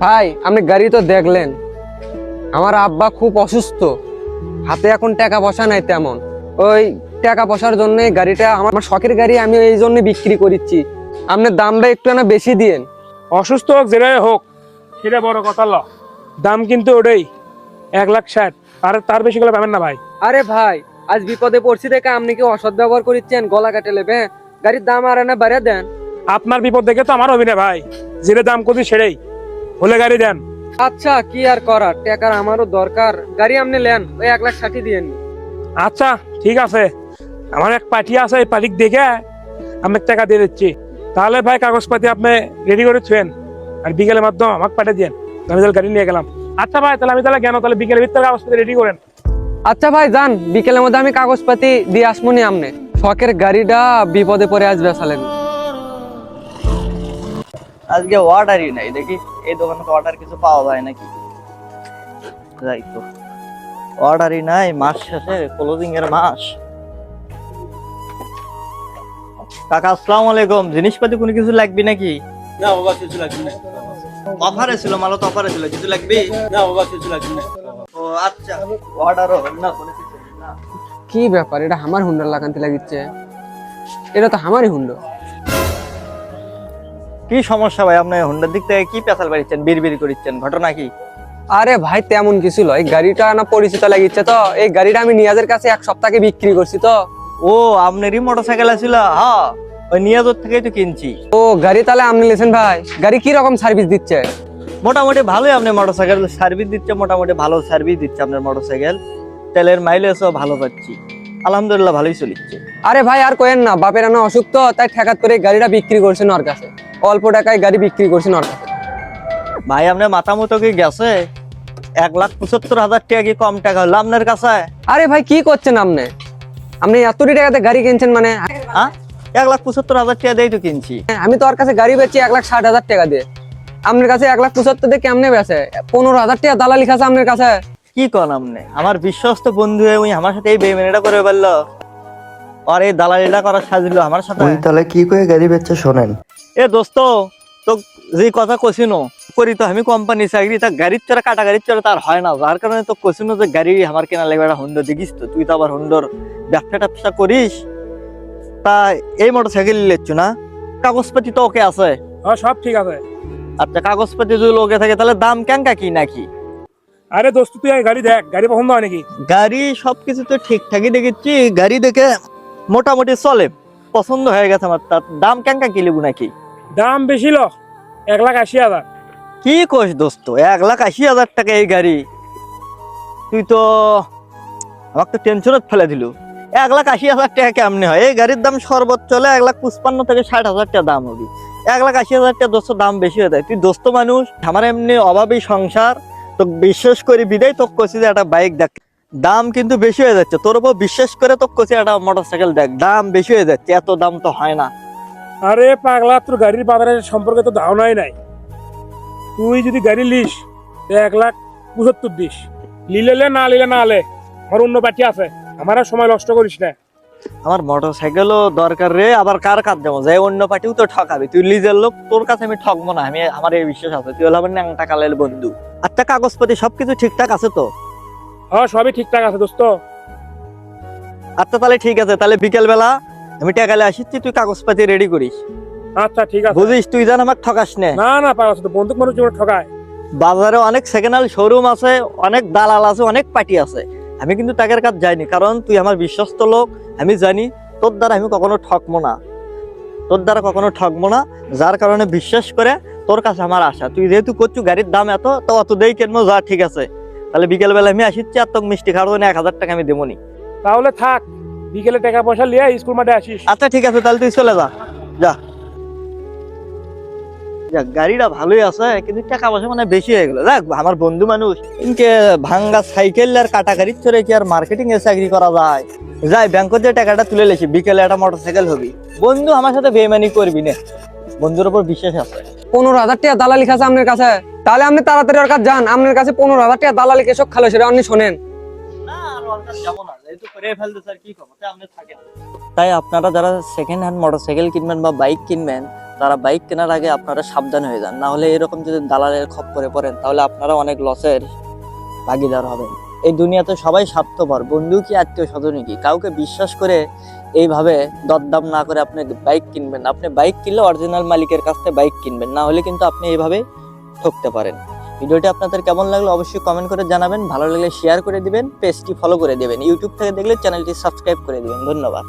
ভাই আপনি গাড়ি তো দেখলেন, আমার আব্বা খুব অসুস্থ, হাতে এখন টাকা পয়সা নাই তেমন। ওই টাকা পয়সার জন্য গাড়িটা আমার শখের গাড়ি, আমি এই জন্য বিক্রি করিচ্ছি। আপনার দামটা একটু না বেশি দিয়েন। অসুস্থ হোক যেটাই হোক সেটা বড় কথা ল, দাম কিন্তু ওটাই 1,60,000, আর তার বেশি গেলে পাবেন না ভাই। আরে ভাই, আজ বিপদে পড়ছি দেখে আপনি কি অসৎ ব্যবহার করিচ্ছেন, গলা কাটে নেবে? গাড়ির দাম আর না বাড়িয়ে দেন। আপনার বিপদ দেখে তো আমার হবি না ভাই, যেটা দাম করছি সেটাই হলে গাড়ি দেন। আচ্ছা কি আর করার, টাকার আমারও দরকার, গাড়ি আপনি নেন, ওই 1,60,000 দিয়েন। আচ্ছা ঠিক আছে, আমার এক পার্টি আছে, এই পার্টি দেখে আমি টাকা দিয়ে দিচ্ছি। তাহলে ভাই কাগজপাতি আপনি রেডি করে ছুঁয়েন, আর বিকেলের মাধ্যমে আমাকে পাঠিয়ে দিয়েন, আমি তাহলে গাড়ি নিয়ে গেলাম। আচ্ছা ভাই, তাহলে আমি কেন তাহলে বিকেলের ভিতরে কাগজপাতি রেডি করেন। আচ্ছা ভাই যান, বিকেলের মধ্যে আমি কাগজপাতি দিয়ে আসবো নি। আপনি শখের গাড়িটা বিপদে পড়ে আসবে আসলেন। আজকে অর্ডারই নাই, দেখি এই দোকানে তো অর্ডার কিছু পাওয়া যায় নাকি। যাই তো, অর্ডারই নাই, মাস শেষে ক্লোজিং এর মাস। কাকা আসসালামু আলাইকুম, জিনিসপাতি কোনো কিছু লাগবে নাকি? না বাবা কিছু লাগবে না। অফারে ছিল, মাল তো অফারে ছিল, কিছু লাগবে? না বাবা কিছু লাগবে না। ও আচ্ছা, অর্ডারও না কোনো কিছু না। কি ব্যাপার, এটা আমার হুন্ডার লাগাতে লাগিচ্ছে? এটা তো আমারই হুন্ডো। কি সমস্যা ভাই, আপনি হুন্ডার দিক থেকে কি পেছাল বাড়িচ্ছেন, বিড়বিড় করিচ্ছেন, ঘটনা কি? আরে ভাই তেমন কিছু নয়, গাড়িটা না পরিচিত লাগিচ্ছে তো, এই গাড়িটা আমি নিয়াজের কাছে এক সপ্তাহে বিক্রি করছি তো। ও আপনারই মোটরসাইকেল ছিল? হ্যাঁ, ওই নিয়াজর থেকেই তো কিনছি। ও গাড়ি তাহলে আপনি নিয়েছেন ভাই? গাড়ি কি রকম সার্ভিস দিচ্ছে? মোটামুটি ভালোই, আপনি মোটরসাইকেল সার্ভিস দিচ্ছে, মোটামুটি ভালো সার্ভিস দিচ্ছে আপনার মোটরসাইকেল। তেলের মাইলেজও ভালো পাচ্ছি, আলহামদুলিল্লাহ ভালোই চলিচ্ছে। আরে ভাই আর কোয়েন না, বাপের আনা অসুখ তো, তাই ঠেকাত করে গাড়িটা বিক্রি করছেন ওর কাছে, অল্প টাকায় গাড়ি বিক্রি করছেন ওর কাছে। ভাই আপনার মাথা মতো কি গেছে? 1,75,000 টাকা কি কম টাকা হলো আপনার কাছে? আরে ভাই কি করছেন আপনি? আপনি এতটি টাকাতে গাড়ি কিনছেন মানে? হ্যাঁ, 1,75,000 টাকা দিয়ে তো কিনছি। আমি তো ওর কাছে গাড়ি বেচছি 1,60,000 টাকা দিয়ে, আপনার কাছে 1,75,000 দিয়ে কেমনে বেচে? 15,000 টাকা দালালি খাচ্ছে আপনার কাছে। কি কন আপনি? আমার বিশ্বস্ত বন্ধু হয়ে উনি আমার সাথে এই বেইমানিটা করে বললো, আর এই দালালিটা করার সাজিল আমার সাথে। ওই তাহলে কি করে গাড়ি বেচছে শোনেন। এ দোস্ত, তো যে কথা কছিনো করি তো আমি কোম্পানি চাকরি, তা গাড়ির চড়া কাটা গাড়ির চড়া তার হয় না, যার কারণে তো কছিনো যে গাড়ি আমার কেনা লাগবে একটা হুন্ডা। দেখিস তো তুই তো আবার হুন্ডর ব্যবসা ট্যাবসা করিস, তা এই মোটরসাইকেল নিচ্ছ না? কাগজপাতি তো ওকে আছে? হ্যাঁ সব ঠিক আছে। আচ্ছা, কাগজপাতি যদি ওকে থাকে তাহলে দাম কেঙ্কা কি নাকি? আরে দোস্ত তুই আগে গাড়ি দেখ, গাড়ি পছন্দ হয় নাকি? গাড়ি সবকিছু তো ঠিকঠাকই দেখেছি, গাড়ি দেখে মোটামুটি চলে, পছন্দ হয়ে গেছে আমার। তার দাম কেঙ্কা কি লিবু নাকি? দাম বেশি ল, 1,80,000। কি কোস দোস্ত, 1,80,000 টাকা এই গাড়ি? তুই তো আমাকে তো টেনশনত ফেলে দিল। 1,80,000 টাকা কেমনে হয়? এই গাড়ির দাম সর্বোচ্চ হলে 1,55,000 থেকে 60,000 টাকা দাম হবে। 1,80,000 টাকা দোস্ত দাম বেশি হয়ে যায়। তুই দোস্ত মানুষ, আমার এমনি অভাবী সংসার, তো বিশ্বাস করি বিদায় তোকে কছি যে একটা বাইক দেখ, দাম কিন্তু বেশি হয়ে যাচ্ছে। তোর উপর বিশ্বাস করে তোকে কছি একটা মোটরসাইকেল দেখ, দাম বেশি হয়ে যাচ্ছে, এত দাম তো হয় না। আরে পাগলা, তোর গাড়ির বাজারের সম্পর্কে তো ধারণাই নাই। তুই যদি গাড়ি লিস 1,75,000 দিস, লিলে না লিলে না আলে, আমার অন্য পার্টি আছে, আমার আর সময় নষ্ট করিস না। আমার মোটরসাইকেলও দরকার রে, আবার কার কাজ যাবো, যাই অন্য পার্টিও তো ঠকাবি। তুই লিজের লোক, তোর কাছে আমি ঠকবো না, আমি আমার এই বিশ্বাস আছে। তুই হলো আমার ন্যাংটা কালের বন্ধু। আচ্ছা, কাগজপাতি সবকিছু ঠিকঠাক আছে তো? হ্যাঁ সবই ঠিকঠাক আছে দোস্ত। আচ্ছা তাহলে ঠিক আছে, তাহলে বিকেল বেলা আমি টাকালে আসিচ্ছি, তুই কাগজপাতি রেডি করিস। আচ্ছা ঠিক আছে। বুঝিস, তুই জান আমাকে ঠকাস না। না না পাগল, তো বন্দুক মানুষ জীবনে ঠকায়। বাজারে অনেক সেকেন্ড হ্যান্ড শোরুম আছে, অনেক দালাল আছে, অনেক পার্টি আছে, আমি কিন্তু টাকার কাজ যাইনি, কারণ তুই আমার বিশ্বস্ত লোক। আমি জানি তোর দ্বারা আমি কখনো ঠকবো না, তোর দ্বারা কখনো ঠকবো না, যার কারণে বিশ্বাস করে তোর কাছে আমার আশা। তুই যেহেতু করছু গাড়ির দাম এত, তো অত দেই কেন? যা ঠিক আছে, তাহলে বিকেল বেলা আমি আসিচ্ছি, আর তোকে মিষ্টি খাওয়ার জন্য 1,000 টাকা আমি দেবো নি। তাহলে থাক, বিকেলে টাকা পয়সা লিয়ে স্কুল মাঠে আসিস। আচ্ছা ঠিক আছে, তাহলে তুই চলে যা। যা যাক, গাড়িটা ভালোই আছে, কিন্তু টাকা পয়সা মানে বেশি হয়ে গেল। দেখ আমার বন্ধু মানুষ, ইনকে ভাঙ্গা সাইকেল আর কাটা গাড়ির চড়ে কি আর মার্কেটিং এর চাকরি করা যায়? যাই ব্যাংকের যে টাকাটা তুলে লেছি, বিকেলে একটা মোটরসাইকেল হবি। বন্ধু আমার সাথে বেইমানি করবি না, বন্ধুর উপর বিশ্বাস আছে। 15,000 টাকা দালালি খাচ্ছে আপনার কাছে, তাহলে আপনি তাড়াতাড়ি ওর কাছে যান। আপনার কাছে 15,000 টাকা দালালি কেসব খালো, সেটা আপনি শোনেন। তাই আপনারা যারা সেকেন্ড হ্যান্ড মোটরসাইকেল কিনবেন বা বাইক কিনবেন, তারা বাইক কেনার আগে আপনারা সাবধান হয়ে যান, না হলে এরকম যদি দালালের খপ্পরে পড়েন তাহলে আপনারা অনেক লসের ভাগিদার হবেন। এই দুনিয়াতে সবাই স্বার্থপর, বন্ধু কি আত্মীয় স্বজনই কি, কাউকে বিশ্বাস করে এইভাবে দরদাম না করে আপনি বাইক কিনবেন। আপনি বাইক কিনলে অরিজিনাল মালিকের কাছ থেকে বাইক কিনবেন, না হলে কিন্তু আপনি এইভাবে ঠকতে পারেন। ভিডিওটি আপনাদের কেমন লাগলো অবশ্যই কমেন্ট করে জানাবেন, ভালো লাগলে শেয়ার করে দিবেন, পেজটি ফলো করে দিবেন, ইউটিউব থেকে দেখলে চ্যানেলটি সাবস্ক্রাইব করে দিবেন। ধন্যবাদ।